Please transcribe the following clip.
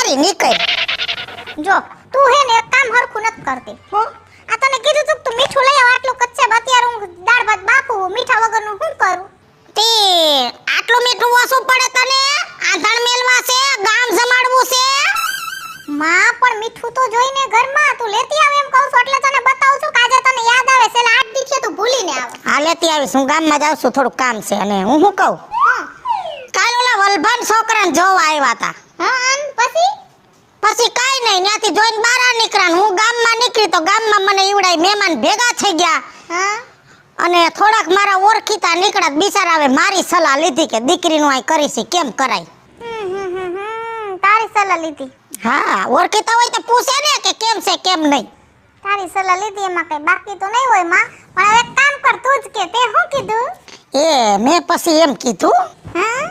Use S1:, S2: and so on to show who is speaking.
S1: હારી નીકળ.
S2: જો તું હે ને એક કામ હરખું નથી કરતી.
S1: હો
S2: આ તને કીધું તું કે તું મીઠું લઈ આવ આટલું કચ્ચે અત્યારે હું દાળ ભાત બાપુ મીઠા વગરનું શું કરું?
S1: તે આટલું મીઠું ઓછું પડે તને? આંધણ મેલવા છે, ગામ જમાડવું છે.
S2: માં પણ મીઠું તો જોઈને ઘરમાં તું લેતી આવ એમ કહું છું એટલે તને બતાવું છું કે આજે તને યાદ આવે છે. 8 દી છે તું ભૂલીને આવે.
S1: હા લેતી આવીશ, હું ગામમાં જાઉં છું, થોડું કામ છે. અને હું શું કહું, કાલ ઓલા વલભાન છોકરાને જોવા આવ્યા હતા.
S2: હા અન પછી
S1: કાઈ નહીં, ત્યાંથી જોઈને બહાર નીકળ્યા. હું ગામમાં નીકળી તો ગામમાં મને ઈવડાય મહેમાન ભેગા થઈ ગયા.
S2: હા
S1: અને થોડાક મારા ઓળખીતા નીકળ્યા. બિચારાવે મારી સલાહ લીધી કે દીકરીનું આ કરી છે કેમ કરાય.
S2: તારી સલાહ લીધી?
S1: હા, ઓળખીતા હોય તો પૂછે ને કે કેમ છે કેમ નહીં.
S2: તારી સલાહ લીધી એમાં કઈ બાકી તો નહીં હોય માં. પણ હવે એક કામ કર તું જ કે તે શું કીધું?
S1: એ મેં પછી એમ કીધું
S2: હા